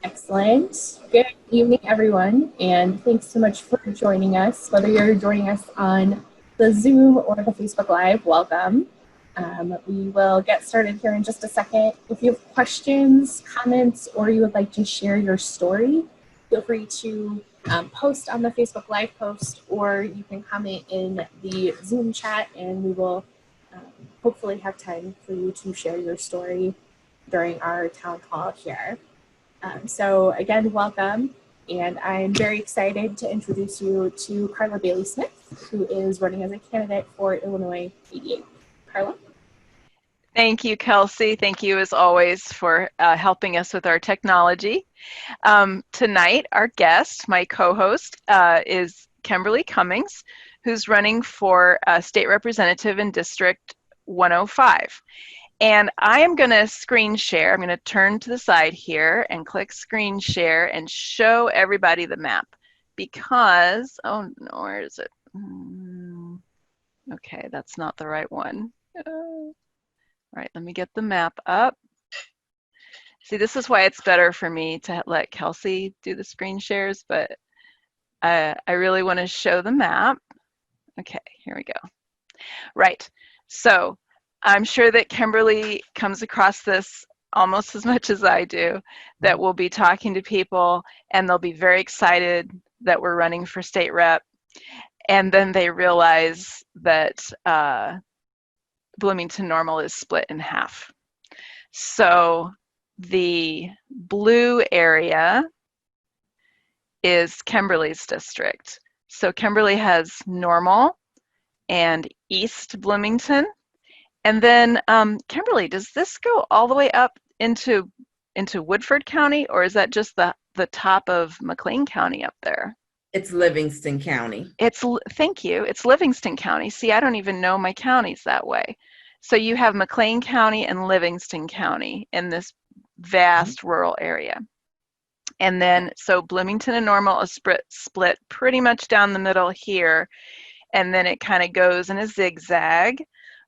Excellent. Good evening, everyone, and thanks so much for joining us. Whether you're joining us on the Zoom or the Facebook Live, welcome. We will get started here in just a second. If you have questions, comments, or you would like to share your story, feel free to post on the Facebook Live post, or you can comment in the Zoom chat, and we will um, hopefully have time for you to share your story during our town hall here. So again, welcome. And I'm very excited to introduce you to Karla Bailey Smith, who is running as a candidate for Illinois 88. Karla? Thank you, Kelsey. Thank you, as always, for helping us with our technology. Tonight, our guest, my co-host, is Chemberly Cummings, who's running for state representative in District 105. And I am going to screen share. I'm going to turn to the side here and click screen share and show everybody the map because, oh no, where is it? Okay, that's not the right one. All right, let me get the map up. See, this is why it's better for me to let Kelsey do the screen shares, but I really want to show the map. Okay, here we go. Right, so I'm sure that Chemberly comes across this almost as much as I do, that we'll be talking to people and they'll be very excited that we're running for state rep. And then they realize that Bloomington Normal is split in half. So the blue area is Chemberly's district. So Chemberly has Normal and East Bloomington. And then, Chemberly, does this go all the way up into Woodford County, or is that just the top of McLean County up there? It's Livingston County. Thank you. It's Livingston County. See, I don't even know my counties that way. So you have McLean County and Livingston County in this vast rural area. And then, so Bloomington and Normal is split pretty much down the middle here. And then it kind of goes in a zigzag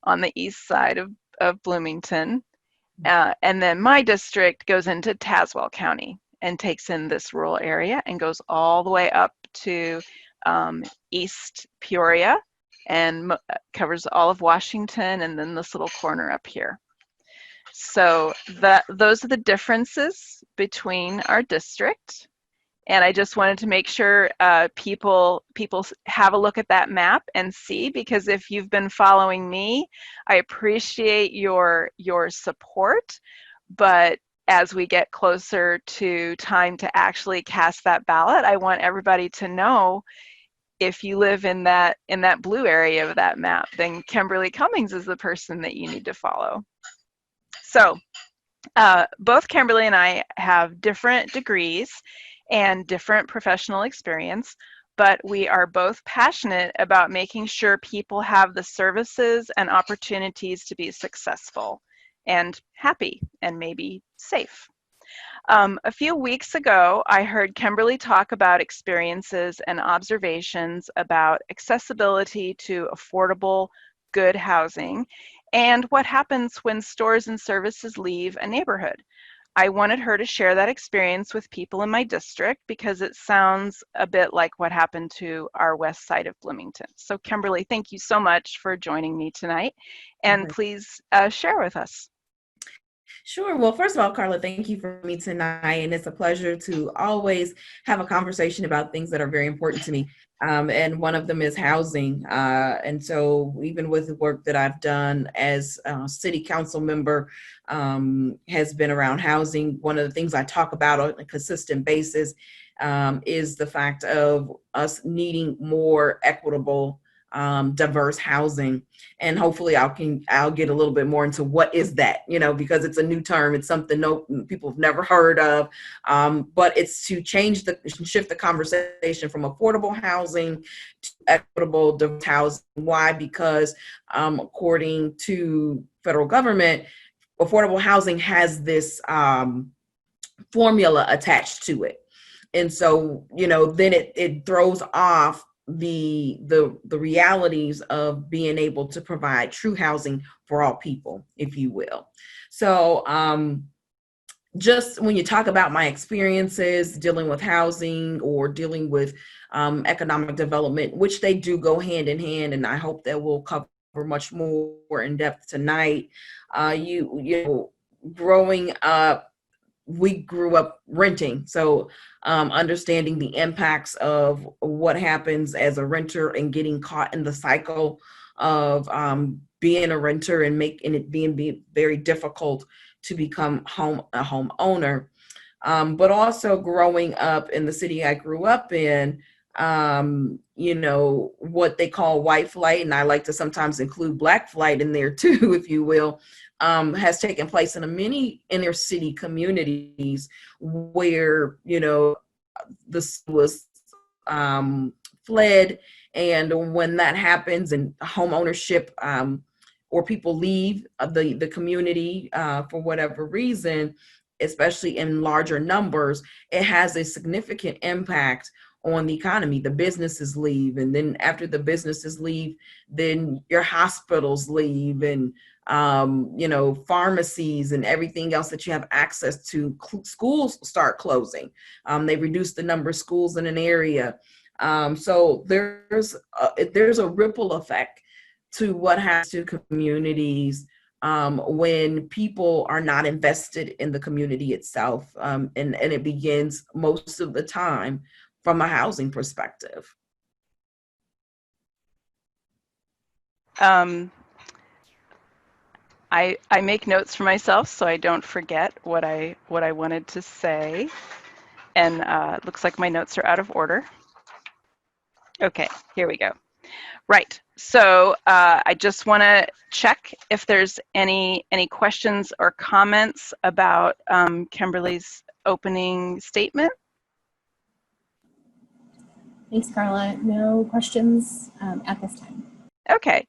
on the east side of Bloomington. And then my district goes into Tazewell County and takes in this rural area and goes all the way up to East Peoria and covers all of Washington and then this little corner up here. So those are the differences between our district. And I just wanted to make sure people have a look at that map and see, because if you've been following me, I appreciate your support. But as we get closer to time to actually cast that ballot, I want everybody to know, if you live in that blue area of that map, then Chemberly Cummings is the person that you need to follow. So both Chemberly and I have different degrees and different professional experience, but we are both passionate about making sure people have the services and opportunities to be successful and happy and maybe safe. A few weeks ago, I heard Chemberly talk about experiences and observations about accessibility to affordable, good housing and what happens when stores and services leave a neighborhood. I wanted her to share that experience with people in my district because it sounds a bit like what happened to our west side of Bloomington. So Chemberly, thank you so much for joining me tonight, and please share with us. Sure. Well, first of all, Karla, thank you for me tonight. And it's a pleasure to always have a conversation about things that are very important to me. And one of them is housing. And so even with the work that I've done as a city council member has been around housing. One of the things I talk about on a consistent basis is the fact of us needing more equitable diverse housing. And hopefully I'll get a little bit more into what is that, because it's a new term. It's something people have never heard of, but it's to shift the conversation from affordable housing to equitable diverse housing. Why? Because according to federal government, affordable housing has this formula attached to it. And so, then it throws off the realities of being able to provide true housing for all people, if you will. So just when you talk about my experiences dealing with housing or dealing with economic development, which they do go hand in hand, and I hope that we'll cover much more in depth tonight. You know, growing up, we grew up renting, so understanding the impacts of what happens as a renter and getting caught in the cycle of being a renter and making it being very difficult to become a homeowner. But also growing up in the city I grew up in, you know, what they call white flight, and I like to sometimes include black flight in there too, if you will, has taken place in many inner city communities where, you know, this was fled. And when that happens and home ownership, or people leave the community for whatever reason, especially in larger numbers, it has a significant impact on the economy. The businesses leave, and then after the businesses leave, then your hospitals leave, and you know, pharmacies and everything else that you have access to. Schools start closing. They reduce the number of schools in an area. So there's a ripple effect to what happens to communities when people are not invested in the community itself. And it begins most of the time from a housing perspective. I make notes for myself so I don't forget what I wanted to say. And it looks like my notes are out of order. Okay, here we go. Right. So I just want to check if there's any questions or comments about Kimberly's opening statement. Thanks, Karla. No questions at this time. Okay.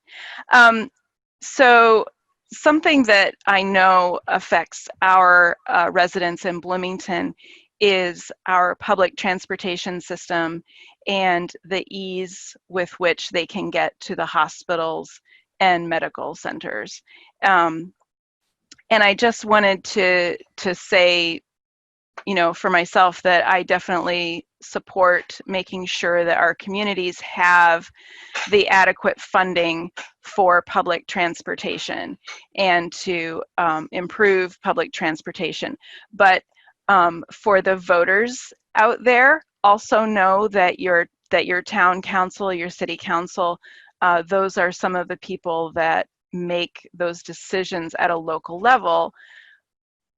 So something that I know affects our residents in Bloomington is our public transportation system and the ease with which they can get to the hospitals and medical centers. And I just wanted to say, you know, for myself, that I definitely support making sure that our communities have the adequate funding for public transportation and to improve public transportation. But for the voters out there, also know that your town council, your city council, those are some of the people that make those decisions at a local level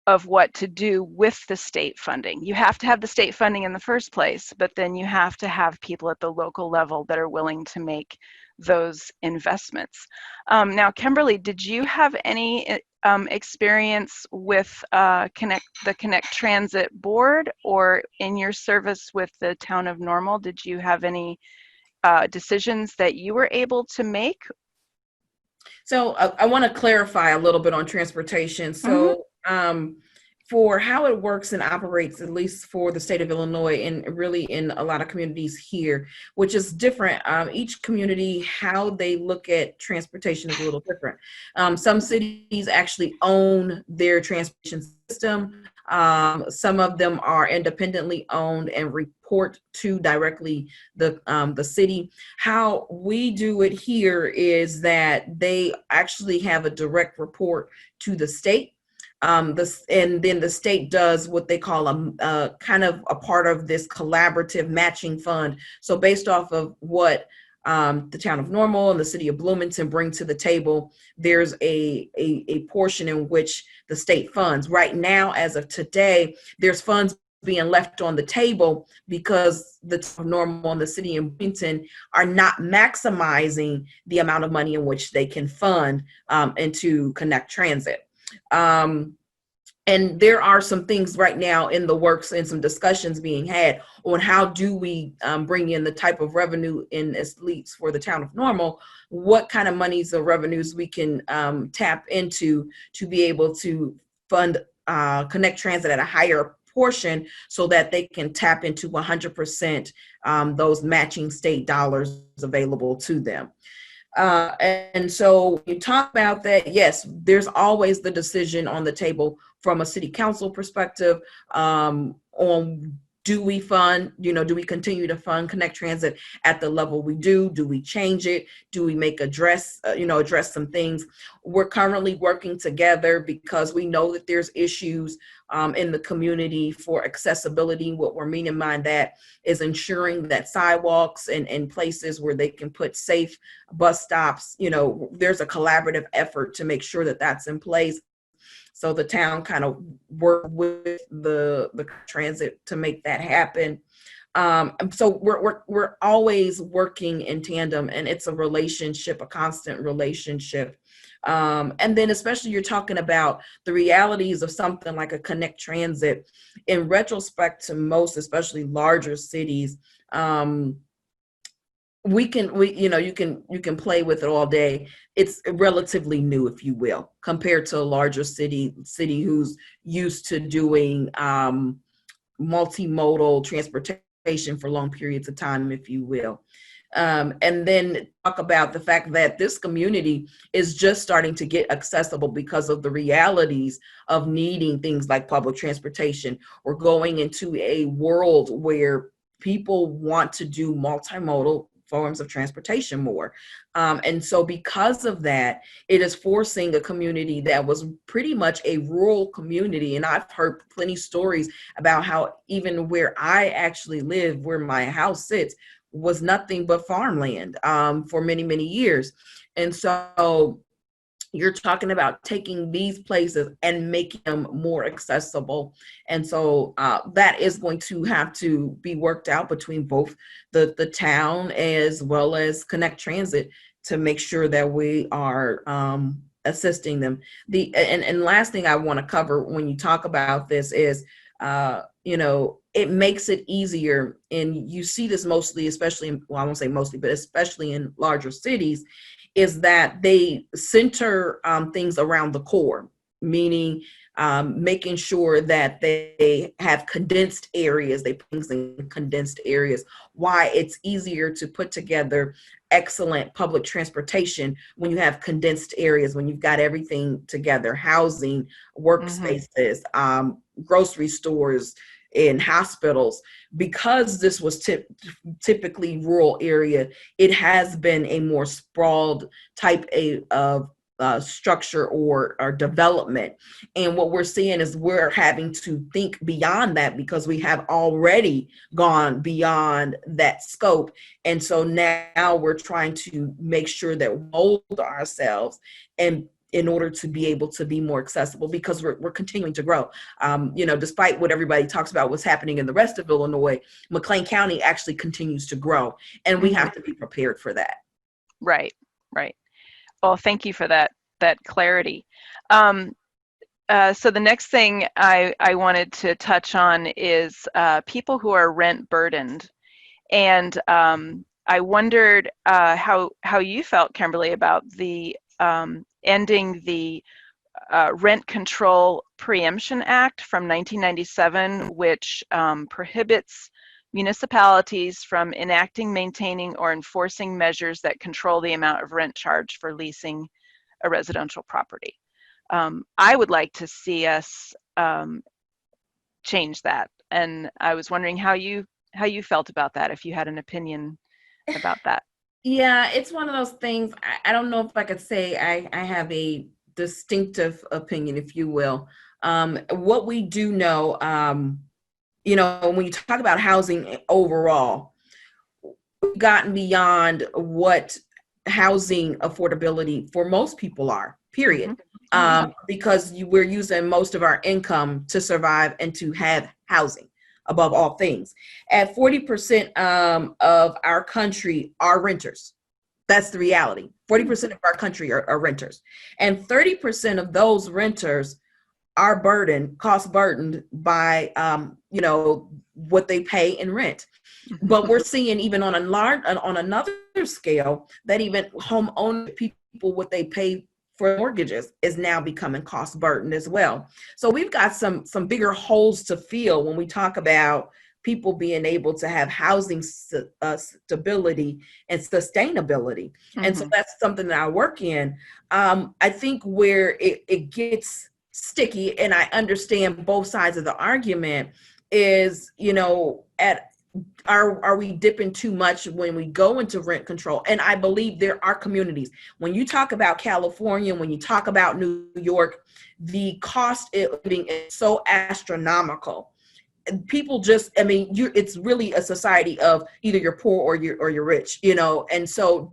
of what to do with the state funding. You have to have the state funding in the first place, but then you have to have people at the local level that are willing to make those investments. Now, Kimberly, did you have any experience with the Connect Transit Board, or in your service with the town of Normal, did you have any decisions that you were able to make? So I want to clarify a little bit on transportation. So for how it works and operates, at least for the state of Illinois and really in a lot of communities here, which is different. Each community, how they look at transportation is a little different. Some cities actually own their transportation system. Some of them are independently owned and report to directly the city. How we do it here is that they actually have a direct report to the state. And then the state does what they call a kind of a part of this collaborative matching fund. So based off of what the town of Normal and the city of Bloomington bring to the table, there's a portion in which the state funds. Right now, as of today, there's funds being left on the table because the town of Normal and the city of Bloomington are not maximizing the amount of money in which they can fund into Connect Transit. And there are some things right now in the works and some discussions being had on how do we bring in the type of revenue in as leads for the town of Normal, what kind of monies or revenues we can tap into to be able to fund Connect Transit at a higher portion so that they can tap into 100% those matching state dollars available to them. And so you talk about that, yes, there's always the decision on the table from a city council perspective, on do we fund, do we continue to fund Connect Transit at the level we do? Do we change it? Do we make address some things? We're currently working together because we know that there's issues in the community for accessibility. What we're meaning by that is ensuring that sidewalks and places where they can put safe bus stops, there's a collaborative effort to make sure that that's in place. So the town kind of worked with the transit to make that happen. So we're always working in tandem, and it's a relationship, a constant relationship. And then especially you're talking about the realities of something like a Connect Transit. In retrospect to most, especially larger cities, you can play with it all day. It's relatively new, if you will, compared to a larger city who's used to doing multimodal transportation for long periods of time, if you will. And then talk about the fact that this community is just starting to get accessible because of the realities of needing things like public transportation. We're going into a world where people want to do multimodal forms of transportation more. And so because of that, it is forcing a community that was pretty much a rural community. And I've heard plenty of stories about how even where I actually live, where my house sits, was nothing but farmland for many, many years. And so you're talking about taking these places and making them more accessible. And so that is going to have to be worked out between both the town as well as Connect Transit to make sure that we are assisting them. And last thing I want to cover when you talk about this is, it makes it easier. And you see this mostly, especially, well, I won't say mostly, but especially in larger cities, is that they center things around the core, meaning making sure that they have condensed areas, they put things in condensed areas. Why it's easier to put together excellent public transportation when you have condensed areas, when you've got everything together, housing, workspaces, grocery stores, in hospitals. Because this was typically rural area, it has been a more sprawled type of structure or development. And what we're seeing is we're having to think beyond that because we have already gone beyond that scope. And so now we're trying to make sure that we mold ourselves and in order to be able to be more accessible, because we're continuing to grow. Despite what everybody talks about what's happening in the rest of Illinois, McLean County actually continues to grow, and we have to be prepared for that. Right. Well, thank you for that clarity. So the next thing I wanted to touch on is people who are rent burdened. And I wondered how you felt, Kimberly, about the ending the Rent Control Preemption Act from 1997, which prohibits municipalities from enacting, maintaining, or enforcing measures that control the amount of rent charged for leasing a residential property. I would like to see us change that, and I was wondering how you felt about that, if you had an opinion about that. Yeah, it's one of those things. I don't know if I could say I have a distinctive opinion, if you will. What we do know, when you talk about housing overall, we've gotten beyond what housing affordability for most people are, period. Because we're using most of our income to survive and to have housing above all things. At 40% of our country are renters. That's the reality. 40% of our country are renters. And 30% of those renters are cost burdened by, what they pay in rent. But we're seeing even on another scale that even homeowner people, what they pay for mortgages is now becoming cost burden as well. So we've got some bigger holes to fill when we talk about people being able to have housing stability and sustainability. And so that's something that I work in. I think where it gets sticky, and I understand both sides of the argument, is, you know, are we dipping too much when we go into rent control? And I believe there are communities. When you talk about California, when you talk about New York, the cost of living is so astronomical. People just, I mean, it's really a society of either you're poor or you're rich, you know. And so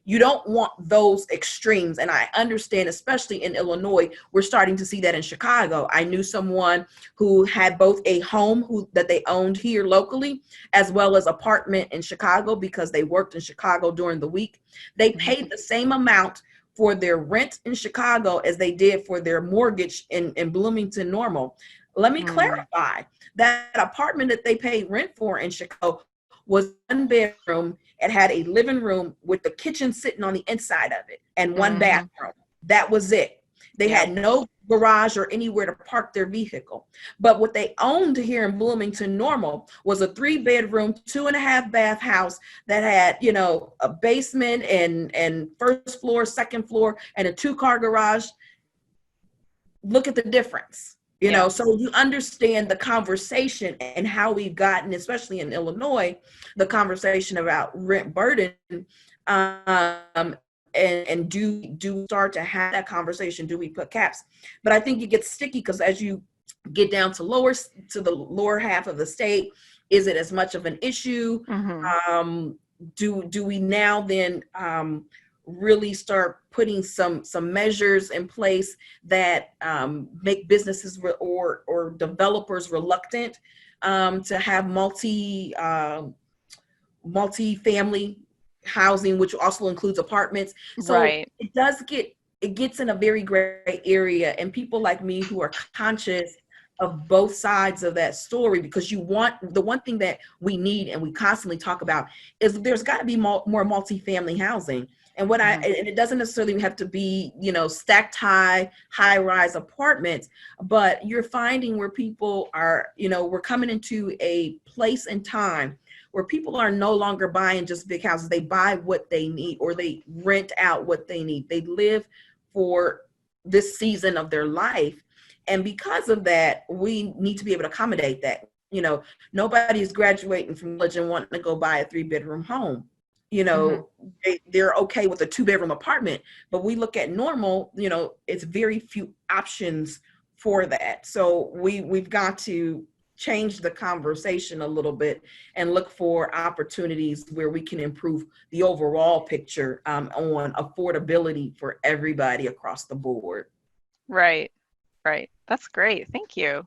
you don't want those extremes. And I understand, especially in Illinois, we're starting to see that in Chicago. I knew someone who had both a home that they owned here locally, as well as apartment in Chicago, because they worked in Chicago during the week. They paid the same amount for their rent in Chicago as they did for their mortgage in Bloomington Normal. Let me clarify, that apartment that they paid rent for in Chicago was 1 bedroom. It had a living room with the kitchen sitting on the inside of it and 1 bathroom. That was it. They had no garage or anywhere to park their vehicle. But what they owned here in Bloomington Normal was a 3-bedroom, 2.5 bath house that had, you know, a basement and first floor, second floor, and a 2-car garage. Look at the difference. You know, so you understand the conversation and how we've gotten, especially in Illinois, the conversation about rent burden, and do start to have that conversation. Do we put caps? But I think it gets sticky, because as you get down to the lower half of the state, is it as much of an issue? Do we now then really start putting some measures in place that make businesses or developers reluctant to have multi-family housing, which also includes apartments? So it gets in a very gray area, and people like me who are conscious of both sides of that story, because the one thing that we need and we constantly talk about is there's got to be more multi-family housing. And and it doesn't necessarily have to be, you know, stacked high-rise apartments, but you're finding where people are, you know, we're coming into a place and time where people are no longer buying just big houses. They buy what they need, or they rent out what they need. They live for this season of their life. And because of that, we need to be able to accommodate that. You know, nobody's graduating from college and wanting to go buy a 3-bedroom home. You know, they're okay with a 2-bedroom apartment, but we look at Normal, you know, it's very few options for that. So we've got to change the conversation a little bit and look for opportunities where we can improve the overall picture on affordability for everybody across the board. Right. That's great. Thank you.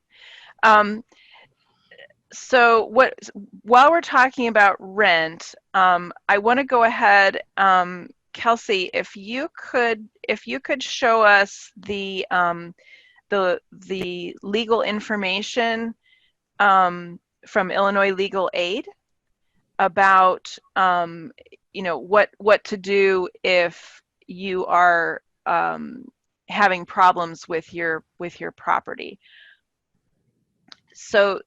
So while we're talking about rent, I want to go ahead, Kelsey, if you could show us the legal information from Illinois Legal Aid about you know, what to do if you are having problems with your property. So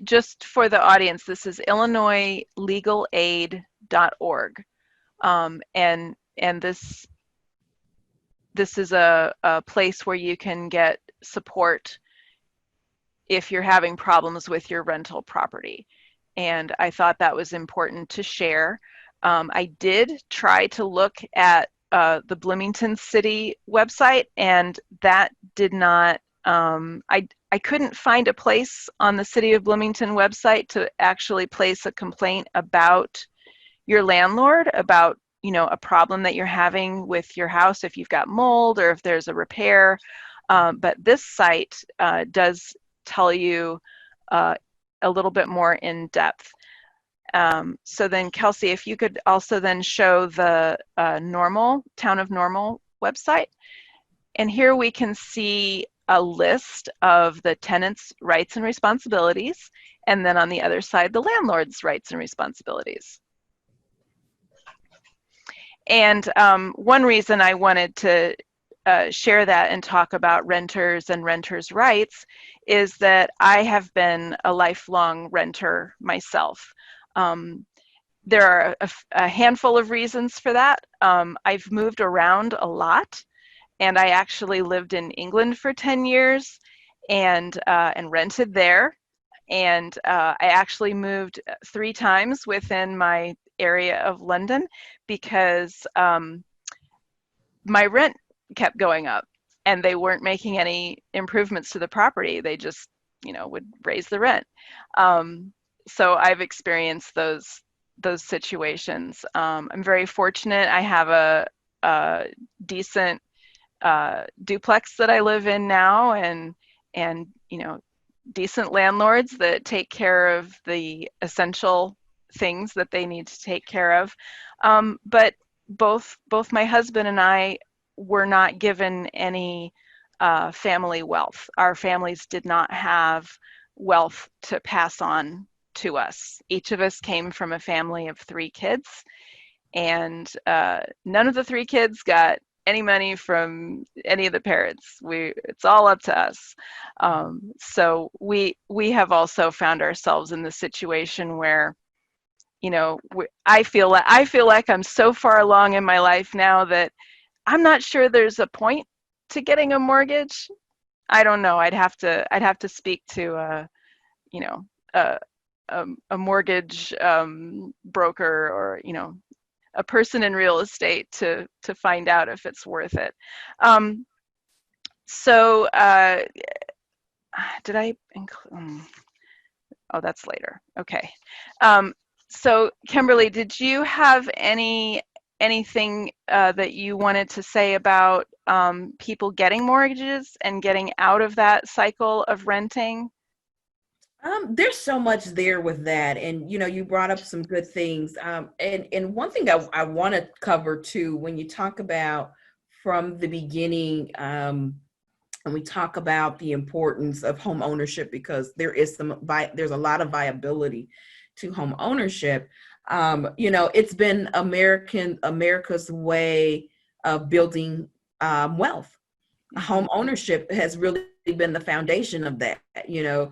just for the audience, this is illinoislegalaid.org, and this is a place where you can get support if you're having problems with your rental property. And I thought that was important to share. I did try to look at the Bloomington City website, and that did not, I couldn't find a place on the City of Bloomington website to actually place a complaint about your landlord, about, you know, a problem that you're having with your house, if you've got mold or if there's a repair. But this site does tell you a little bit more in depth. So then, Kelsey, if you could also then show the Town of Normal website. And here we can see a list of the tenant's rights and responsibilities, and then on the other side, the landlord's rights and responsibilities. And one reason I wanted to share that and talk about renters and renters' rights is that I have been a lifelong renter myself. There are a handful of reasons for that. I've moved around a lot, and I actually lived in England for 10 years and rented there. And I actually moved 3 times within my area of London because my rent kept going up and they weren't making any improvements to the property. They just, would raise the rent. So I've experienced those situations. I'm very fortunate. I have a decent duplex that I live in now, and decent landlords that take care of the essential things that they need to take care of. But both my husband and I were not given any family wealth. Our families did not have wealth to pass on to us. Each of us came from a family of 3 kids, and none of the 3 kids got any money from any of the parents. It's all up to us. So we have also found ourselves in the situation where, I feel like I'm so far along in my life now that I'm not sure there's a point to getting a mortgage. I don't know. I'd have to speak to a mortgage broker, or a person in real estate to find out if it's worth it. So did I include? Oh, that's later. Okay. So Kimberly, did you have anything that you wanted to say about people getting mortgages and getting out of that cycle of renting? There's so much there with that. And, you brought up some good things. And one thing I want to cover too, when you talk about from the beginning, and we talk about the importance of home ownership, because there's a lot of viability to home ownership. It's been America's way of building wealth. Home ownership has really been the foundation of that. You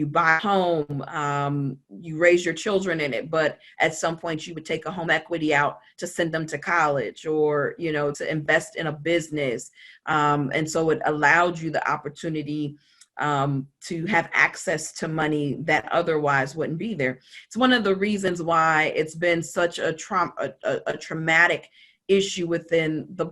buy a home, you raise your children in it, but at some point you would take a home equity out to send them to college, or to invest in a business, and so it allowed you the opportunity to have access to money that otherwise wouldn't be there. It's one of the reasons why it's been such a traumatic issue within the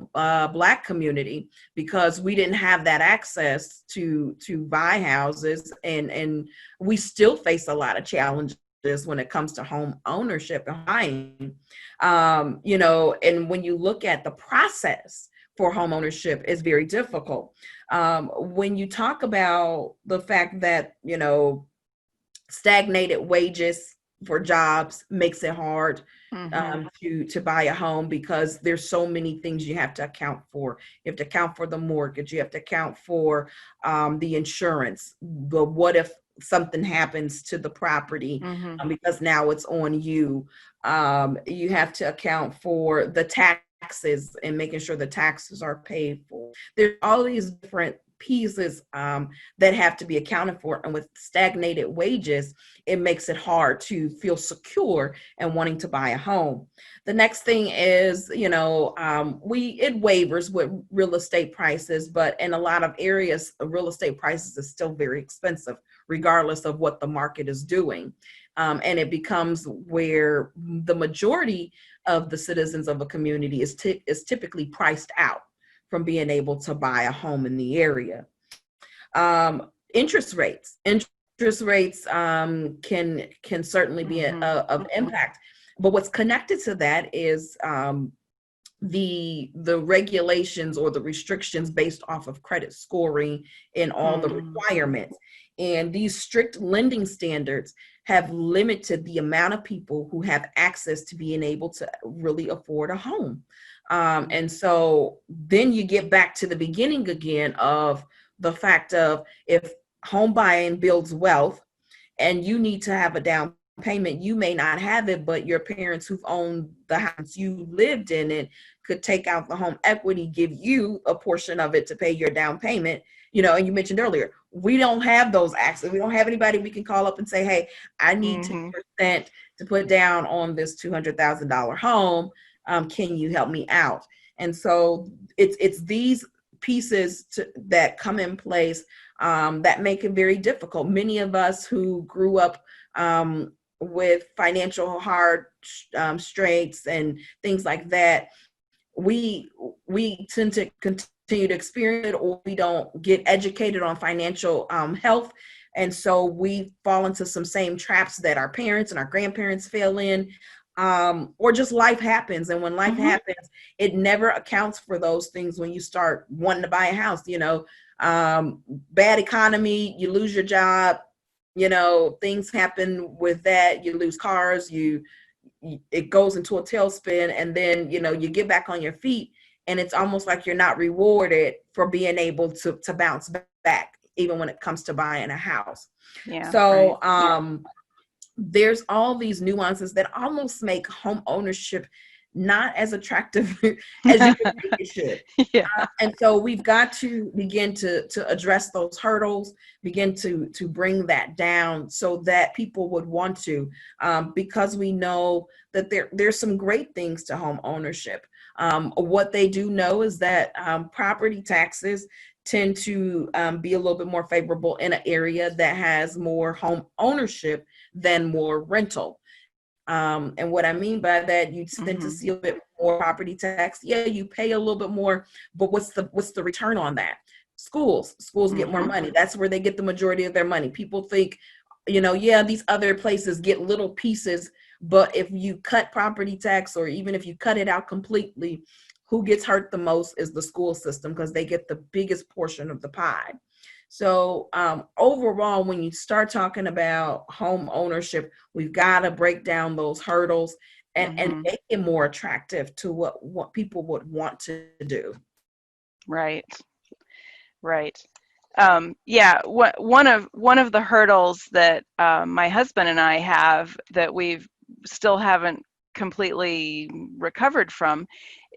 Black community, because we didn't have that access to buy houses, and we still face a lot of challenges when it comes to home ownership and buying. And when you look at the process for home ownership, is very difficult. When you talk about the fact that stagnated wages for jobs makes it hard to buy a home, because there's so many things you have to account for. You have to account for the mortgage. You have to account for the insurance. But what if something happens to the property, because now it's on you? You have to account for the taxes and making sure the taxes are paid for. There's all these different pieces that have to be accounted for, and with stagnated wages, it makes it hard to feel secure and wanting to buy a home. The next thing is, it wavers with real estate prices, but in a lot of areas, real estate prices is still very expensive, regardless of what the market is doing. And it becomes where the majority of the citizens of a community is typically priced out from being able to buy a home in the area. Interest rates can certainly be of impact, but what's connected to that is the regulations or the restrictions based off of credit scoring and all the requirements. And these strict lending standards have limited the amount of people who have access to being able to really afford a home. And so then you get back to the beginning again of the fact of, if home buying builds wealth and you need to have a down payment, you may not have it, but your parents who've owned the house, you lived in it, could take out the home equity, give you a portion of it to pay your down payment. And you mentioned earlier, we don't have those access. We don't have anybody we can call up and say, hey, I need 10% to put down on this $200,000 home. Can you help me out? And so it's these pieces that come in place that make it very difficult. Many of us who grew up with financial hard straits and things like that, we tend to continue to experience it, or we don't get educated on financial health. And so we fall into some same traps that our parents and our grandparents fell in, or just life happens. And when life happens, it never accounts for those things when you start wanting to buy a house. Bad economy, you lose your job, things happen with that, you lose cars, it goes into a tailspin, and then you get back on your feet, and it's almost like you're not rewarded for being able to bounce back, even when it comes to buying a house. So there's all these nuances that almost make home ownership not as attractive as you would think it should. And so we've got to begin to address those hurdles, begin to bring that down so that people would want to, because we know that there's some great things to home ownership. What they do know is that property taxes tend to be a little bit more favorable in an area that has more home ownership than more rental. And what I mean by that, you tend to see a bit more property tax. Yeah, you pay a little bit more, but what's the return on that? Schools get more money. That's where they get the majority of their money. People think, these other places get little pieces, but if you cut property tax, or even if you cut it out completely, who gets hurt the most is the school system, because they get the biggest portion of the pie. So overall, when you start talking about home ownership, we've got to break down those hurdles and make it more attractive to what people would want to do. Right. One of the hurdles that my husband and I have that we've still haven't completely recovered from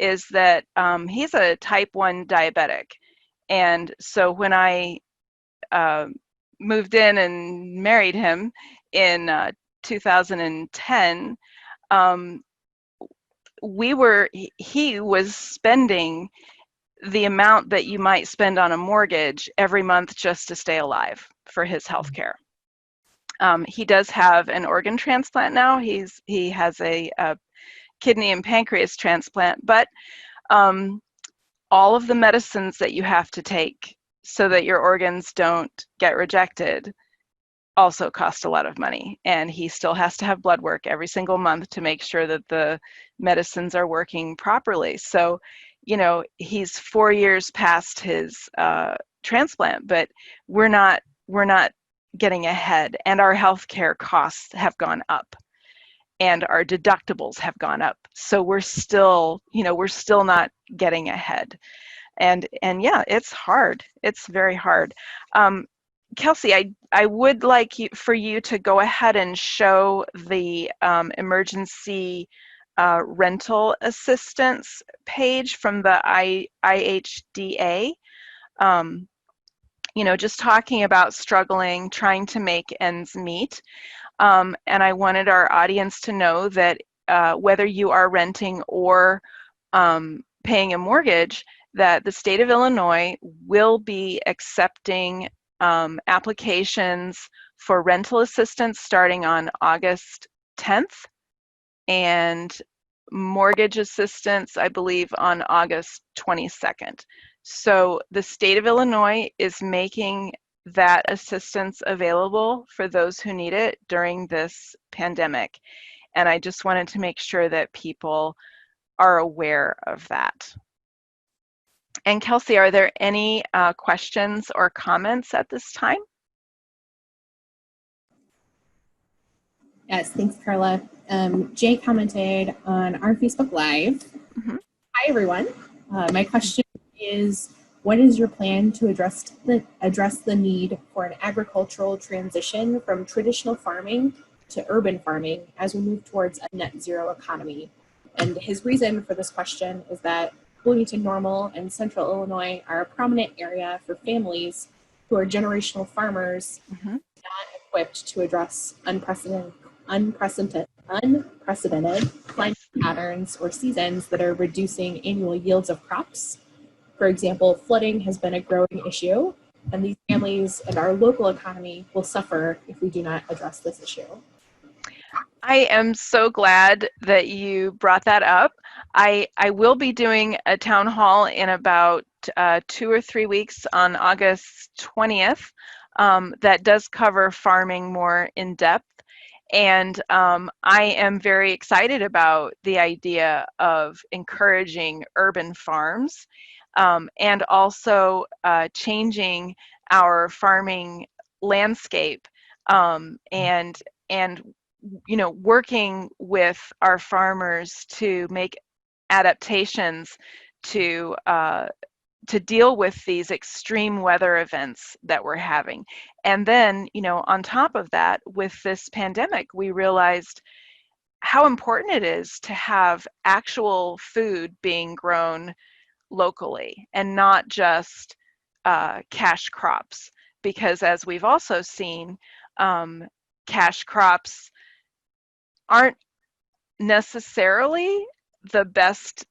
is that he's a type 1 diabetic. And so when I moved in and married him in 2010, he was spending the amount that you might spend on a mortgage every month just to stay alive for his health care. He does have an organ transplant now. He has a kidney and pancreas transplant, but all of the medicines that you have to take so that your organs don't get rejected also cost a lot of money. And he still has to have blood work every single month to make sure that the medicines are working properly. So, he's 4 years past his transplant, but we're not getting ahead, and our healthcare costs have gone up, and our deductibles have gone up. So we're still not getting ahead. And yeah, it's hard. It's very hard. Kelsey, I would like for you to go ahead and show the emergency rental assistance page from the IHDA. Just talking about struggling, trying to make ends meet. And I wanted our audience to know that whether you are renting or paying a mortgage, that the state of Illinois will be accepting applications for rental assistance starting on August 10th, and mortgage assistance, I believe, on August 22nd. So the state of Illinois is making that assistance available for those who need it during this pandemic. And I just wanted to make sure that people are aware of that. And Kelsey, are there any questions or comments at this time? Yes, thanks, Karla. Jay commented on our Facebook Live. Hi, everyone. My question is, what is your plan to address the need for an agricultural transition from traditional farming to urban farming as we move towards a net zero economy? And his reason for this question is that Bloomington Normal and Central Illinois are a prominent area for families who are generational farmers not equipped to address unprecedented climate patterns or seasons that are reducing annual yields of crops. For example, flooding has been a growing issue, and these families and our local economy will suffer if we do not address this issue. I am so glad that you brought that up. I will be doing a town hall in about 2 or 3 weeks on August 20th that does cover farming more in depth. And I am very excited about the idea of encouraging urban farms and also changing our farming landscape and working with our farmers to make adaptations to deal with these extreme weather events that we're having. And then, on top of that, with this pandemic, we realized how important it is to have actual food being grown locally and not just cash crops. Because as we've also seen, cash crops aren't necessarily the best,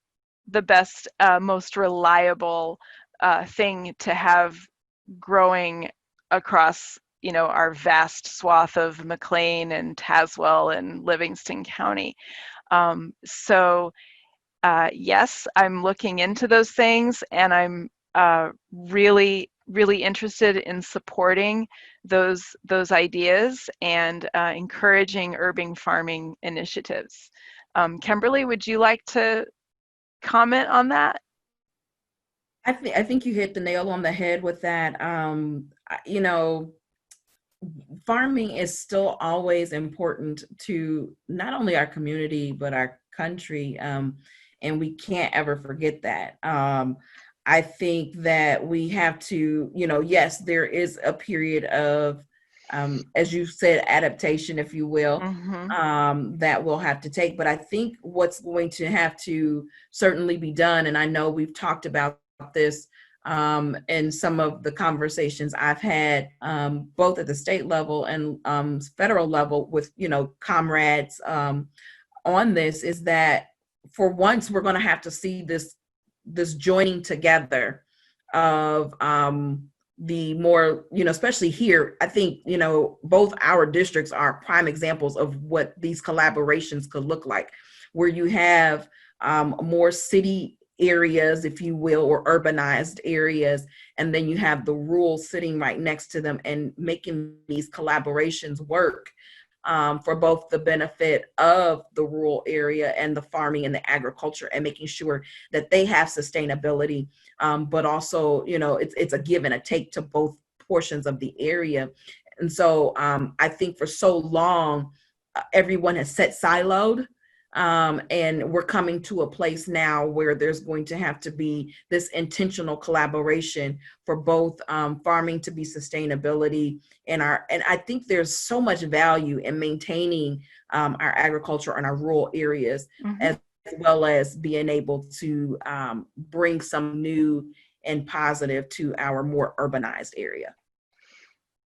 most reliable thing to have growing across, our vast swath of McLean and Tazewell and Livingston County. So yes, I'm looking into those things, and I'm really, really interested in supporting those ideas and encouraging urban farming initiatives. Kimberly, would you like to comment on that? I think you hit the nail on the head with that. Farming is still always important to not only our community but our country, and we can't ever forget that. I think that we have to, yes, there is a period of, as you said, adaptation, if you will, that we'll have to take. But I think what's going to have to certainly be done, and I know we've talked about this in some of the conversations I've had, both at the state level and federal level with, comrades on this, is that for once we're going to have to see this joining together of the more, especially here, I think, both our districts are prime examples of what these collaborations could look like, where you have more city areas, if you will, or urbanized areas, and then you have the rural sitting right next to them and making these collaborations work for both the benefit of the rural area and the farming and the agriculture, and making sure that they have sustainability, but also, it's a give and a take to both portions of the area. And so I think for so long, everyone has set siloed. And we're coming to a place now where there's going to have to be this intentional collaboration for both farming to be sustainability and I think there's so much value in maintaining our agriculture and our rural areas, as well as being able to bring some new and positive to our more urbanized area.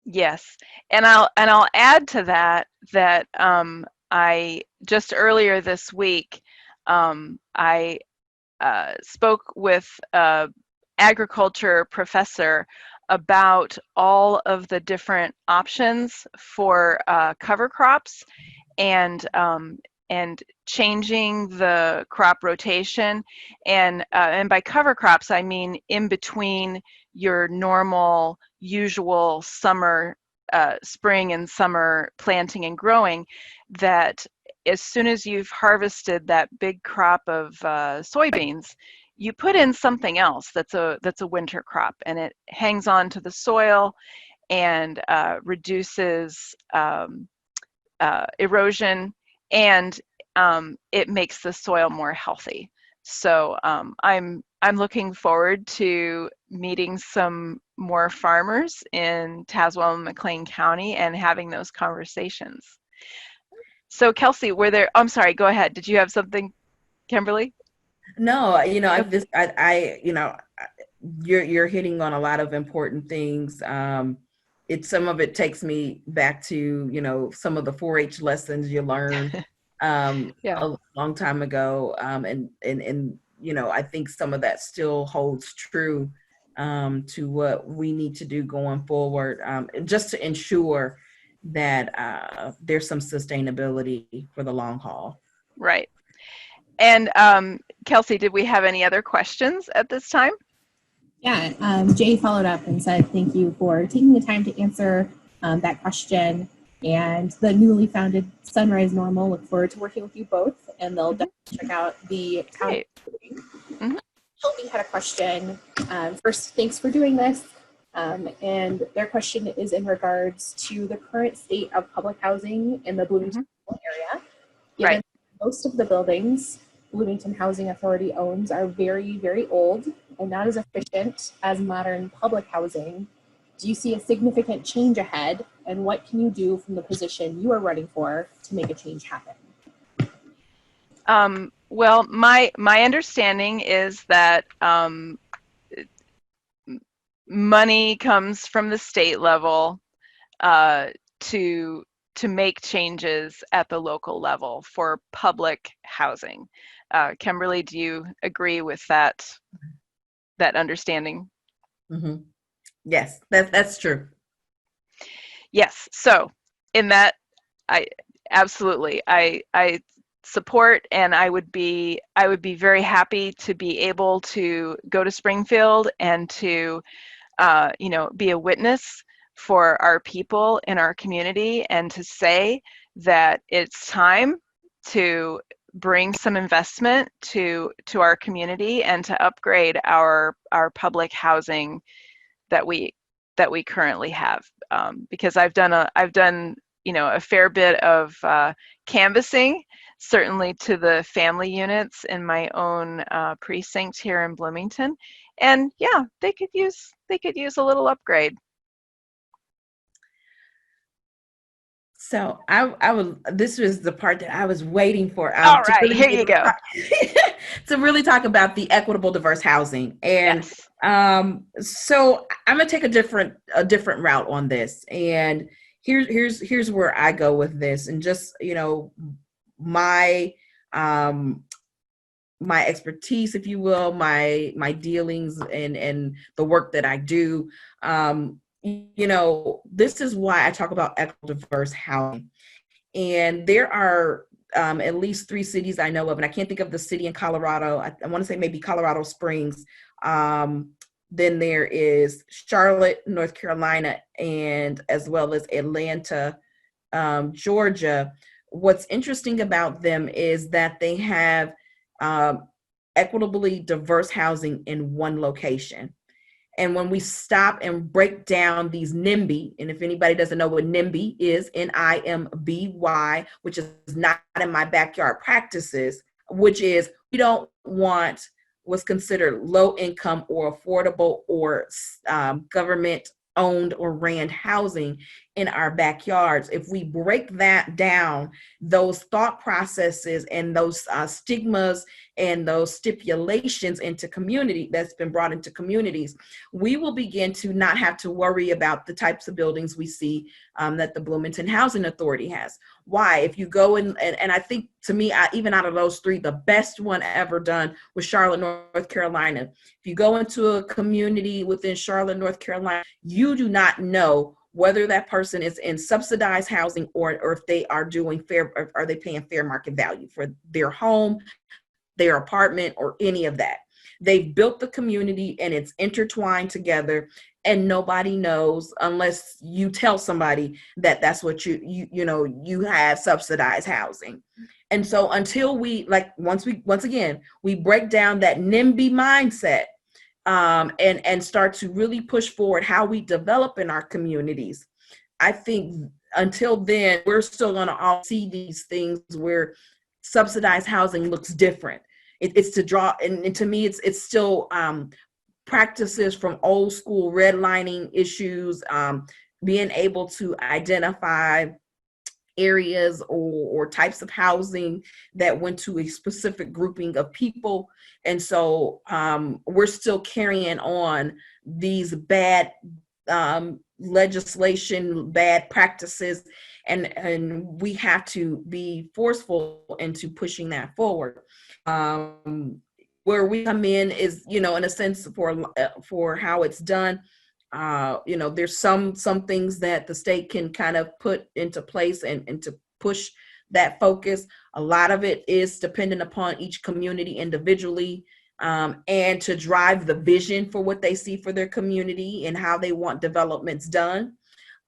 Yes, and I'll add to that I just earlier this week, I spoke with an agriculture professor about all of the different options for cover crops and changing the crop rotation. And by cover crops, I mean in between your normal, usual summer, spring and summer planting and growing, that as soon as you've harvested that big crop of soybeans, you put in something else that's a winter crop, and it hangs on to the soil and reduces erosion, and it makes the soil more healthy. So I'm looking forward to meeting some more farmers in Tazewell and McLean County and having those conversations. So Kelsey, I'm sorry, go ahead. Did you have something, Kimberly? No, you're hitting on a lot of important things. Some of it takes me back to, some of the 4-H lessons you learn Yeah. a long time ago. And you know, I think some of that still holds true to what we need to do going forward, just to ensure that there's some sustainability for the long haul. Right. And Kelsey, did we have any other questions at this time? Yeah, Jay followed up and said, thank you for taking the time to answer that question. And the newly founded Sunrise Normal look forward to working with you both, and they'll definitely check out the town. Shelby had a question. First, thanks for doing this. And their question is in regards to the current state of public housing in the Bloomington area. Given most of the buildings Bloomington Housing Authority owns are very, very old and not as efficient as modern public housing, do you see a significant change ahead? And what can you do from the position you are running for to make a change happen? Well, my understanding is that money comes from the state level to make changes at the local level for public housing. Kimberly, do you agree with that understanding? Mm-hmm. Yes, that's true. Yes. So in that, I absolutely, I support, and I would be very happy to be able to go to Springfield and to be a witness for our people in our community, and to say that it's time to bring some investment to our community and to upgrade our public housing that we currently have, because I've done a fair bit of canvassing, certainly to the family units in my own precinct here in Bloomington, and yeah, they could use a little upgrade. So I would, this was the part that I was waiting for. All right, really, here you go. To really talk about the equitable diverse housing. And yes. So I'm gonna take a different route on this. And here's where I go with this. And just, my my expertise, if you will, my dealings and the work that I do. This is why I talk about equitable diverse housing. And there are at least 3 cities I know of, and I can't think of the city in Colorado. I want to say maybe Colorado Springs. Then there is Charlotte, North Carolina, and as well as Atlanta, Georgia. What's interesting about them is that they have equitably diverse housing in one location. And when we stop and break down these NIMBY, and if anybody doesn't know what NIMBY is, NIMBY, which is not in my backyard practices, which is we don't want what's considered low income or affordable or government owned or ran housing in our backyards. If we break that down, those thought processes and those stigmas and those stipulations into community that's been brought into communities, we will begin to not have to worry about the types of buildings we see that the Bloomington Housing Authority has. Why? If you go and I think, to me, even out of those 3, the best one ever done was Charlotte, North Carolina. If you go into a community within Charlotte, North Carolina, you do not know whether that person is in subsidized housing or if they are doing fair, are they paying fair market value for their home, their apartment, or any of that. They've built the community and it's intertwined together, and nobody knows unless you tell somebody that that's what you have subsidized housing. And so until we, once again we break down that NIMBY mindset, and start to really push forward how we develop in our communities, I think until then we're still going to all see these things where subsidized housing looks different. It's to draw, and to me, it's still practices from old school redlining issues, being able to identify areas or types of housing that went to a specific grouping of people. And so we're still carrying on these bad legislation, bad practices, and we have to be forceful into pushing that forward. Where we come in is, in a sense, for how it's done. There's some things that the state can kind of put into place and to push that focus. A lot of it is dependent upon each community individually, and to drive the vision for what they see for their community and how they want developments done.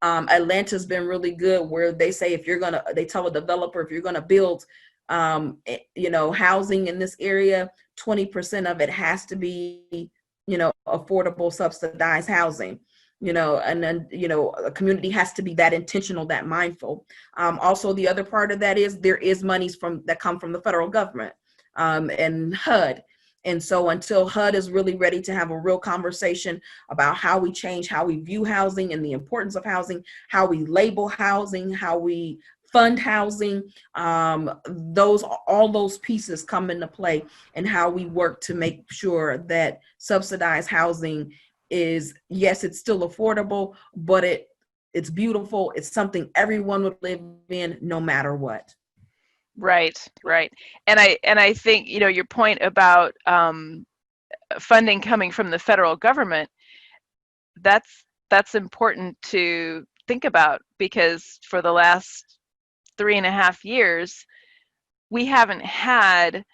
Atlanta's been really good, where they say they tell a developer, if you're gonna build, housing in this area, 20% of it has to be, affordable, subsidized housing. And then, a community has to be that intentional, that mindful. Also, the other part of that is there is monies that come from the federal government, and HUD. And so until HUD is really ready to have a real conversation about how we change how we view housing and the importance of housing, how we label housing, how we fund housing, all those pieces come into play, and how we work to make sure that subsidized housing is, yes, it's still affordable, but it's beautiful. It's something everyone would live in no matter what. Right. And I think, your point about funding coming from the federal government, that's important to think about, because for the last 3.5 years, we haven't had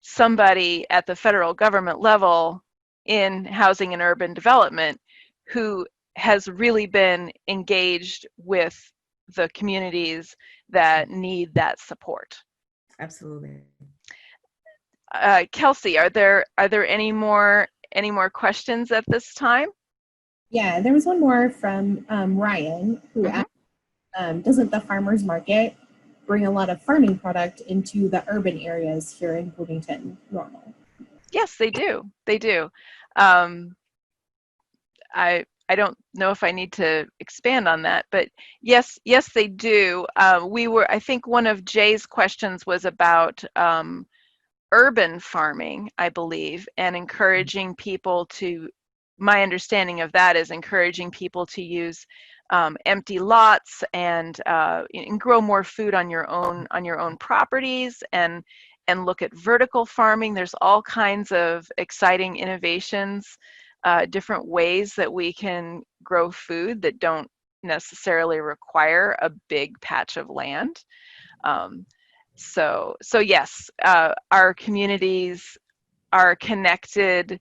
somebody at the federal government level in housing and urban development who has really been engaged with the communities that need that support. Absolutely. Kelsey, are there any more questions at this time? Yeah, there was one more from Ryan, who asked, doesn't the farmers market bring a lot of farming product into the urban areas here in Bloomington normal? Yes, they do. I don't know if I need to expand on that, but yes, they do. I think one of Jay's questions was about urban farming, I believe, and encouraging people to, my understanding of that is encouraging people to use empty lots and grow more food on your own properties, and look at vertical farming. There's all kinds of exciting innovations, different ways that we can grow food that don't necessarily require a big patch of land. So yes, our communities are connected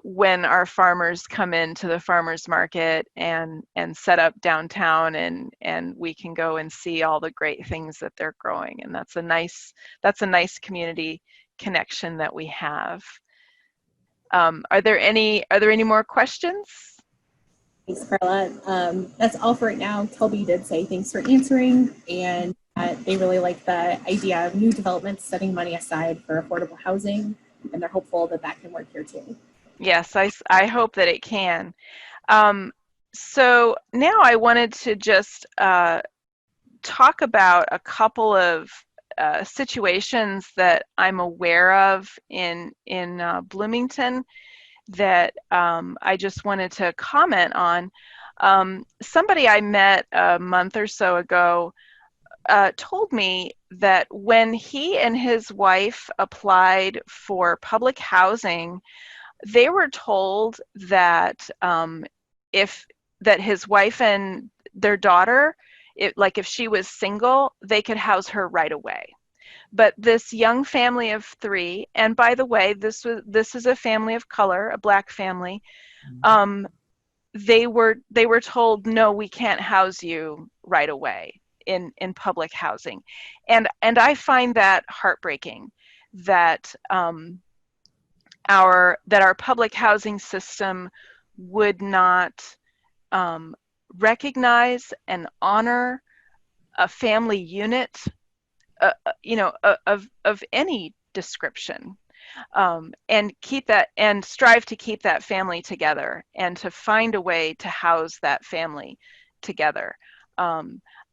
when our farmers come into the farmers market and set up downtown, and we can go and see all the great things that they're growing, and that's a nice community connection that we have. Are there any more questions? Thanks, Karla. That's all for right now. Toby did say thanks for answering, and they really like the idea of new developments setting money aside for affordable housing, and they're hopeful that can work here too. Yes, I hope that it can. So now I wanted to just talk about a couple of situations that I'm aware of in Bloomington that I just wanted to comment on. Somebody I met a month or so ago told me that when he and his wife applied for public housing, they were told that that his wife and their daughter, if she was single, they could house her right away. But this young family of 3, and by the way, this is a family of color, a Black family, they were told, no, we can't house you right away in public housing, and I find that heartbreaking, that our public housing system would not recognize and honor a family unit, of any description, and strive to keep that family together, and to find a way to house that family together.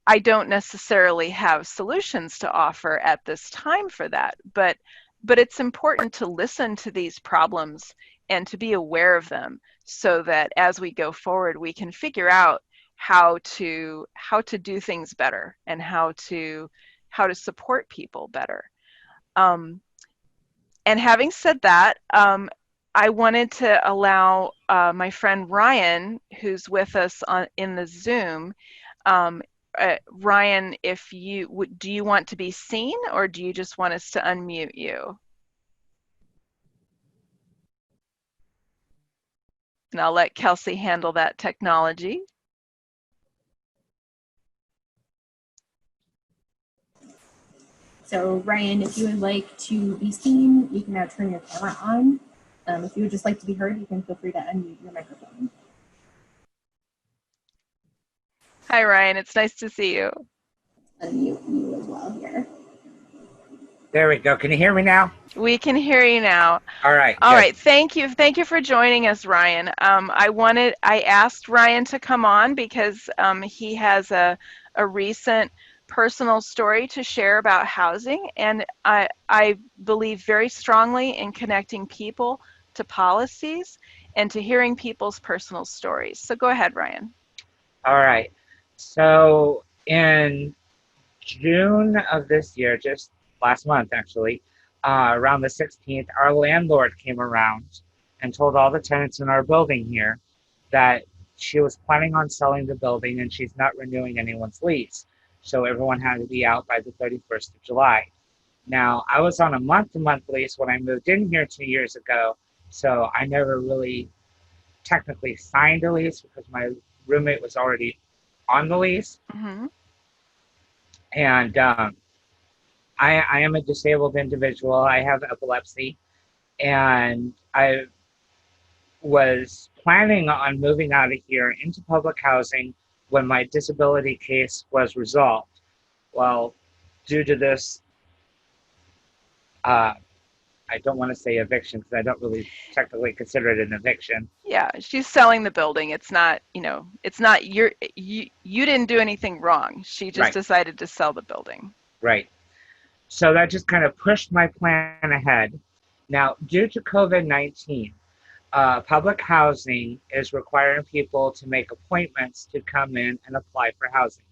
I don't necessarily have solutions to offer at this time for that, but it's important to listen to these problems and to be aware of them, so that as we go forward, we can figure out how to do things better and how to support people better. And having said that, I wanted to allow my friend Ryan, who's with us in the Zoom. Ryan, if you do you want to be seen, or do you just want us to unmute you? And I'll let Kelsey handle that technology. So Ryan, if you would like to be seen, you can now turn your camera on. If you would just like to be heard, you can feel free to unmute your microphone. Hi, Ryan. It's nice to see you. Unmute you as well here. There we go. Can you hear me now? We can hear you now. All right. All good. right. Thank you for joining us, Ryan. I asked Ryan to come on because he has a recent personal story to share about housing, and I believe very strongly in connecting people to policies and to hearing people's personal stories. So go ahead, Ryan. All right. So in June of this year, just last month actually, around the 16th, our landlord came around and told all the tenants in our building here that she was planning on selling the building and she's not renewing anyone's lease. So everyone had to be out by the 31st of July. Now, I was on a month-to-month lease when I moved in here 2 years ago, so I never really technically signed a lease because my roommate was already on the lease. Mm-hmm. And I am a disabled individual. I have epilepsy, and I was planning on moving out of here into public housing when my disability case was resolved. Well, due to this, I don't want to say eviction because I don't really technically consider it an eviction. Yeah, she's selling the building. It's not, it's not you didn't do anything wrong. She just Right. decided to sell the building. Right. So that just kind of pushed my plan ahead. Now, due to COVID-19, public housing is requiring people to make appointments to come in and apply for housing.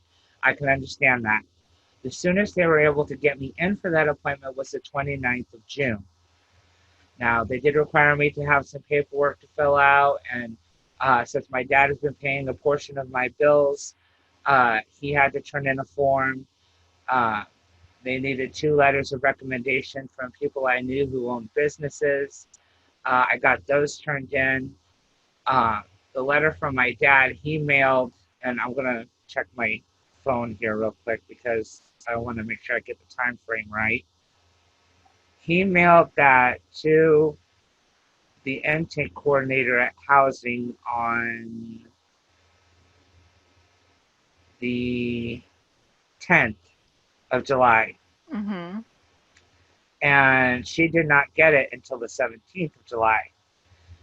I can understand that. The soonest they were able to get me in for that appointment was the 29th of June. Now, they did require me to have some paperwork to fill out, and since my dad has been paying a portion of my bills, he had to turn in a form. They needed 2 letters of recommendation from people I knew who owned businesses. I got those turned in. The letter from my dad, he mailed, and I'm going to check my phone here real quick because I want to make sure I get the time frame right. He mailed that to the intake coordinator at housing on the 10th of July. Mm-hmm. And she did not get it until the 17th of July.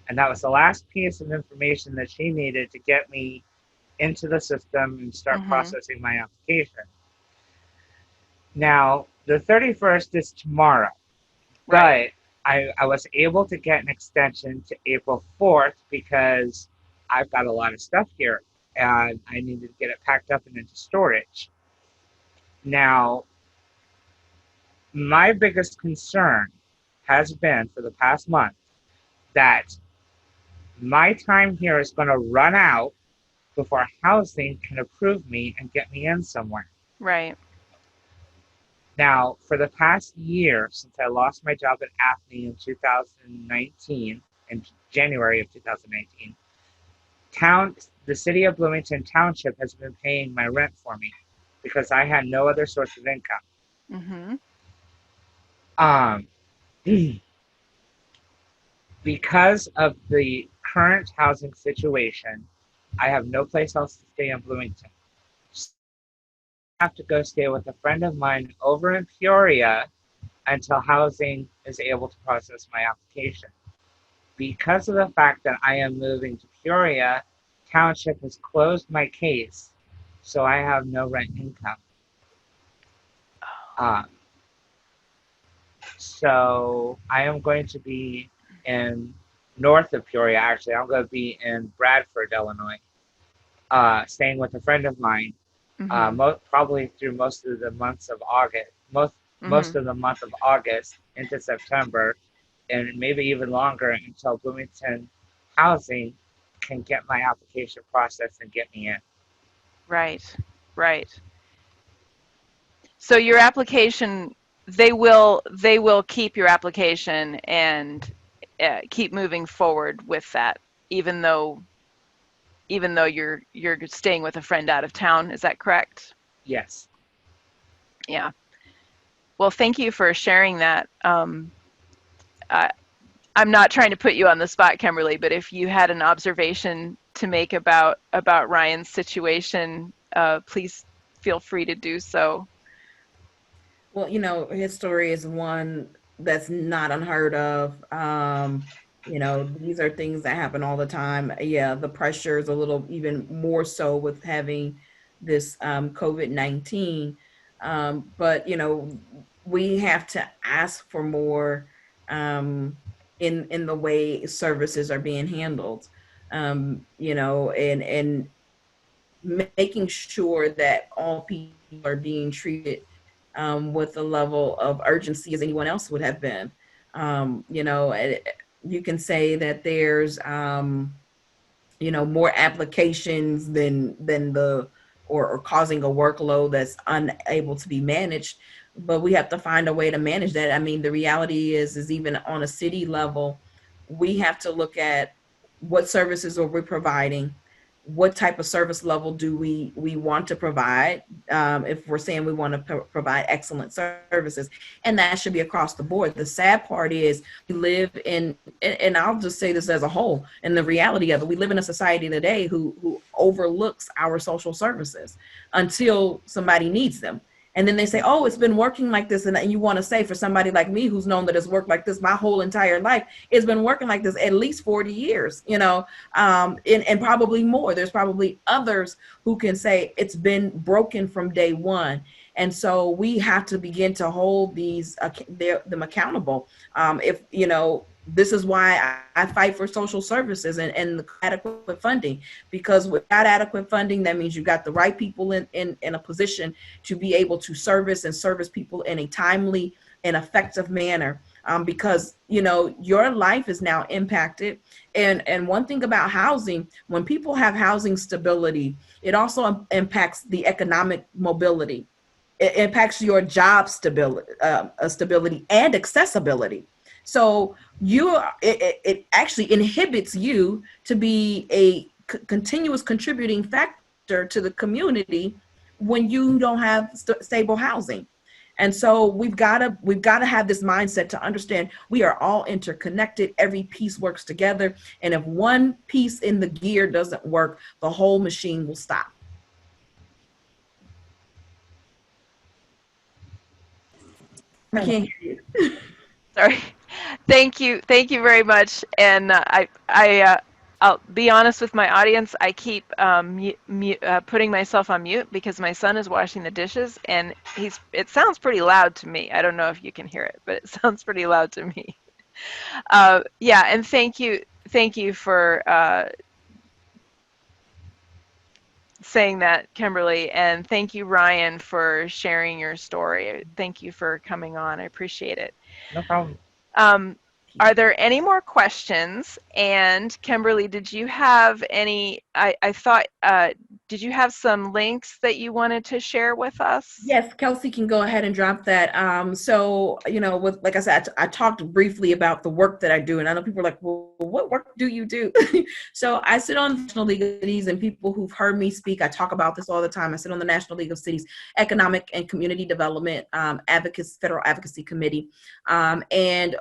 And that was the last piece of information that she needed to get me into the system and start processing my application. Now, the 31st is tomorrow, Right. but I was able to get an extension to April 4th because I've got a lot of stuff here and I needed to get it packed up and into storage. Now, my biggest concern has been for the past month that my time here is going to run out before housing can approve me and get me in somewhere. Right. Now, for the past year, since I lost my job at AFNI in 2019, in January of 2019, the city of Bloomington Township has been paying my rent for me because I had no other source of income. Mm-hmm. Because of the current housing situation, I have no place else to stay in Bloomington. I have to go stay with a friend of mine over in Peoria until housing is able to process my application. Because of the fact that I am moving to Peoria, Township has closed my case, so I have no rent income. So I am going to be in north of Peoria. Actually, I'm going to be in Bradford, Illinois, staying with a friend of mine. Probably through most of the months of August, most of the month of August into September, and maybe even longer until Bloomington Housing can get my application processed and get me in. Right, right. So your application, they will keep your application and keep moving forward with that, even though you're staying with a friend out of town. Is that correct? Yes. Yeah. Well, thank you for sharing that. I'm not trying to put you on the spot, Kimberly, but if you had an observation to make about Ryan's situation, please feel free to do so. Well, his story is one that's not unheard of. These are things that happen all the time. Yeah, the pressure is a little even more so with having this COVID-19. But, we have to ask for more in the way services are being handled, and making sure that all people are being treated with the level of urgency as anyone else would have been. You can say that there's, more applications than or causing a workload that's unable to be managed. But we have to find a way to manage that. I mean, the reality is even on a city level, we have to look at what services are we providing, what type of service level do we want to provide, if we're saying we want to provide excellent services, and that should be across the board. The sad part is we live in, and I'll just say this as a whole, and the reality of it, we live in a society today who overlooks our social services until somebody needs them. And then they say, oh, it's been working like this. And you want to say, for somebody like me, who's known that it's worked like this my whole entire life, it's been working like this at least 40 years, and probably more. There's probably others who can say it's been broken from day one. And so we have to begin to hold them accountable. This is why I fight for social services and adequate funding, because without adequate funding, that means you got the right people in a position to be able to service people in a timely and effective manner. Because, your life is now impacted. And one thing about housing, when people have housing stability, it also impacts the economic mobility. It impacts your job stability and accessibility. So it actually inhibits you to be a continuous contributing factor to the community when you don't have stable housing. And so we've got to have this mindset to understand we are all interconnected. Every piece works together. And if one piece in the gear doesn't work, the whole machine will stop. I can't hear you. Sorry. Thank you very much. And I'll be honest with my audience. I keep putting myself on mute because my son is washing the dishes, and it sounds pretty loud to me. I don't know if you can hear it, but it sounds pretty loud to me. Yeah, and thank you for saying that, Kimberly, and thank you, Ryan, for sharing your story. Thank you for coming on. I appreciate it. No problem. Are there any more questions? And Kimberly, did you have any, I thought, did you have some links that you wanted to share with us? Yes, Kelsey can go ahead and drop that. So, like I said, I talked briefly about the work that I do, and I know people are like, well, what work do you do? So I sit on the National League of Cities, and people who've heard me speak, I talk about this all the time. I sit on the National League of Cities Economic and Community Development Federal Advocacy Committee. And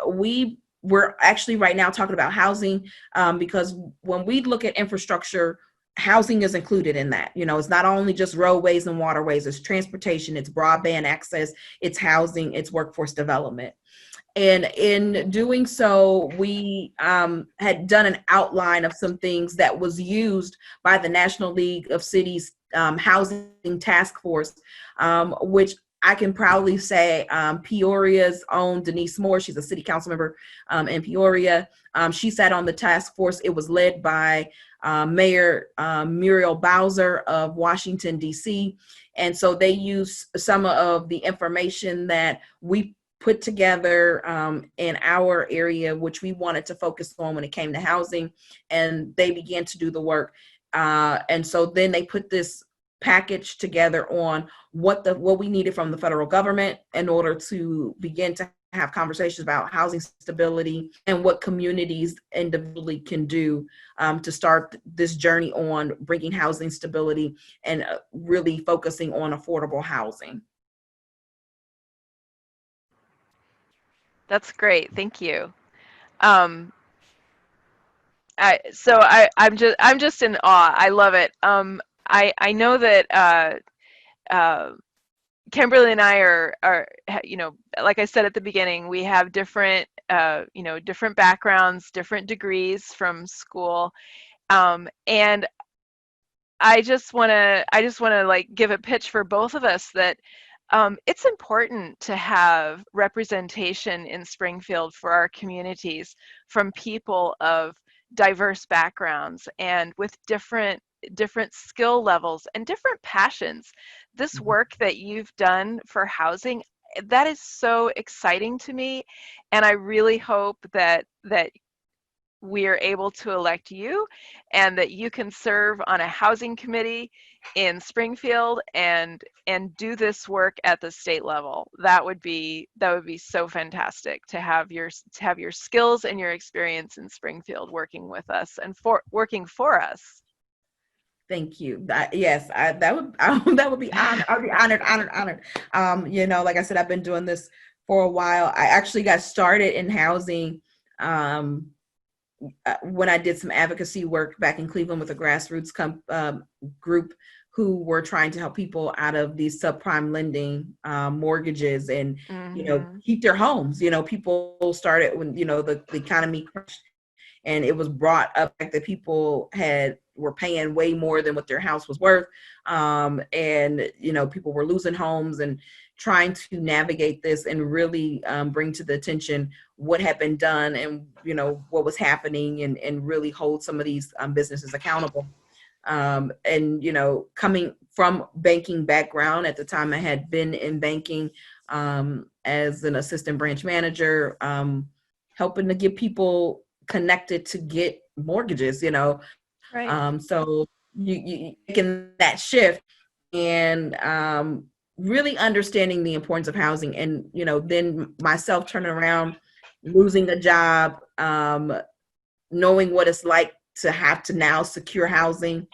we're actually right now talking about housing, because when we look at infrastructure, housing is included in that. It's not only just roadways and waterways, it's transportation, it's broadband access, it's housing, it's workforce development. And in doing so, we had done an outline of some things that was used by the National League of Cities Housing Task Force, which I can proudly say Peoria's own Denise Moore, she's a city council member in Peoria. She sat on the task force. It was led by Mayor Muriel Bowser of Washington, D.C. And so they used some of the information that we put together in our area, which we wanted to focus on when it came to housing, and they began to do the work. And so then they put this package together on what we needed from the federal government in order to begin to have conversations about housing stability and what communities individually can do to start this journey on bringing housing stability and really focusing on affordable housing. That's great. Thank you. I'm just in awe. I love it. I know that Kimberly and I are, like I said at the beginning, we have different, different backgrounds, different degrees from school, and I just want to like give a pitch for both of us that it's important to have representation in Springfield for our communities from people of diverse backgrounds and with different skill levels and different passions. This work that you've done for housing, that is so exciting to me, and I really hope that we are able to elect you and that you can serve on a housing committee in Springfield and do this work at the state level. That would be so fantastic to have your skills and your experience in Springfield working with us and working for us. Thank you. That would be honored. I'd be honored. Like I said, I've been doing this for a while. I actually got started in housing when I did some advocacy work back in Cleveland with a grassroots group who were trying to help people out of these subprime lending mortgages and, keep their homes. People started when, the economy crashed, and it was brought up that people were paying way more than what their house was worth. And people were losing homes, and trying to navigate this and really bring to the attention what had been done and, what was happening, and really hold some of these businesses accountable. Coming from banking background, at the time I had been in banking as an assistant branch manager, helping to get people connected to get mortgages, Right. So you making that shift and really understanding the importance of housing, and then myself turning around, losing a job, knowing what it's like to have to now secure housing.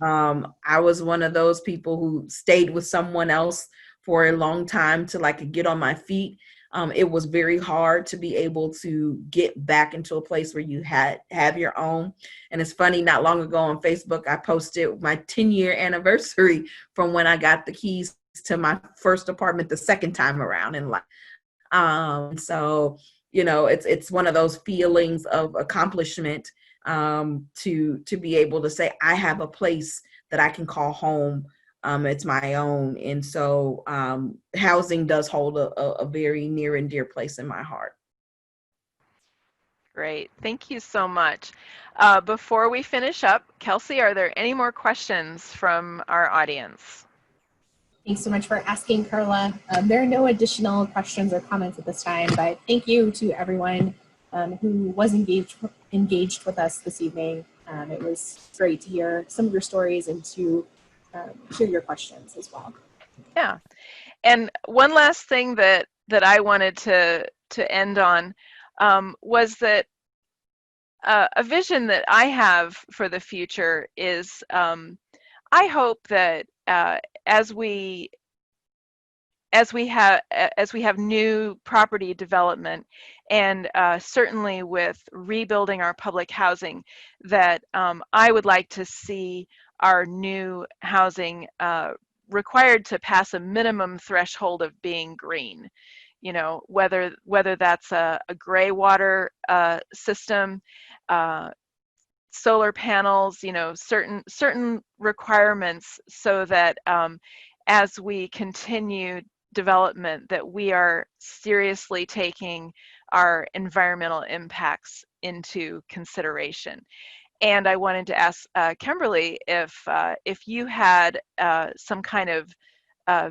I was one of those people who stayed with someone else for a long time till I could get on my feet. It was very hard to be able to get back into a place where you have your own. And it's funny, not long ago on Facebook, I posted my 10-year anniversary from when I got the keys to my first apartment the second time around in life. So, it's one of those feelings of accomplishment to be able to say, I have a place that I can call home. It's my own. And so housing does hold a very near and dear place in my heart. Great. Thank you so much. Before we finish up, Kelsey, are there any more questions from our audience? Thanks so much for asking, Karla. There are no additional questions or comments at this time, but thank you to everyone who was engaged with us this evening. It was great to hear some of your stories and to hear your questions as well. Yeah. And one last thing that I wanted to end on was that a vision that I have for the future is I hope that as we have new property development, and certainly with rebuilding our public housing, that I would like to see our new housing required to pass a minimum threshold of being green. Whether that's a gray water system, solar panels, certain requirements, so that as we continue development that we are seriously taking our environmental impacts into consideration. And I wanted to ask Kimberly if you had some kind of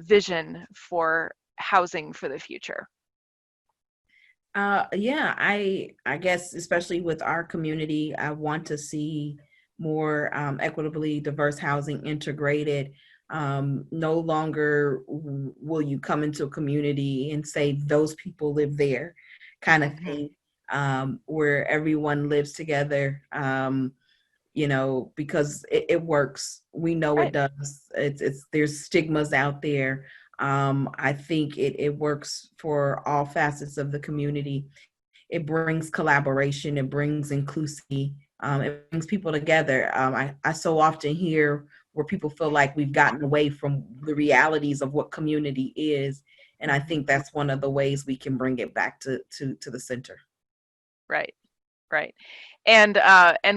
vision for housing for the future. Yeah, I guess especially with our community, I want to see more equitably diverse housing integrated. No longer will you come into a community and say those people live there, kind of thing, where everyone lives together. You know, because it works. We know it does. It's there's stigmas out there. I think it works for all facets of the community. It brings collaboration. It brings inclusivity. It brings people together. I so often hear where people feel like we've gotten away from the realities of what community is, and I think that's one of the ways we can bring it back to the center. Right. Right. And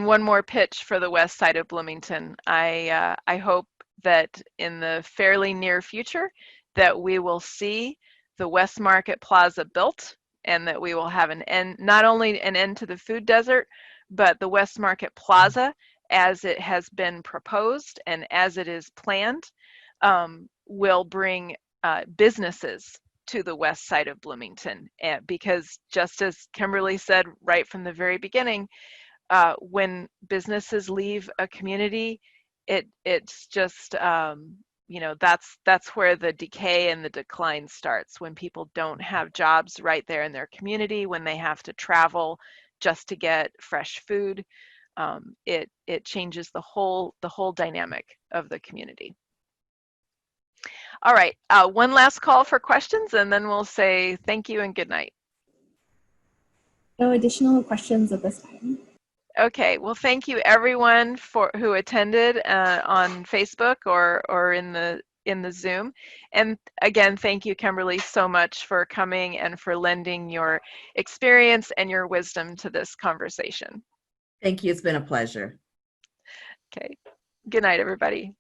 one more pitch for the west side of Bloomington. I hope that in the fairly near future that we will see the West Market Plaza built, and that we will have an end, not only an end to the food desert, but the West Market Plaza as it has been proposed and as it is planned will bring businesses to the west side of Bloomington, because just as Kimberly said right from the very beginning, when businesses leave a community, it's just you know, that's where the decay and the decline starts, when people don't have jobs right there in their community, when they have to travel just to get fresh food. It changes the whole dynamic of the community. All right, one last call for questions, and then we'll say thank you and good night. No additional questions at this time. Okay, well, thank you everyone who attended on Facebook or in the Zoom. And again, thank you, Kimberly, so much for coming and for lending your experience and your wisdom to this conversation. Thank you. It's been a pleasure. Okay, good night, everybody.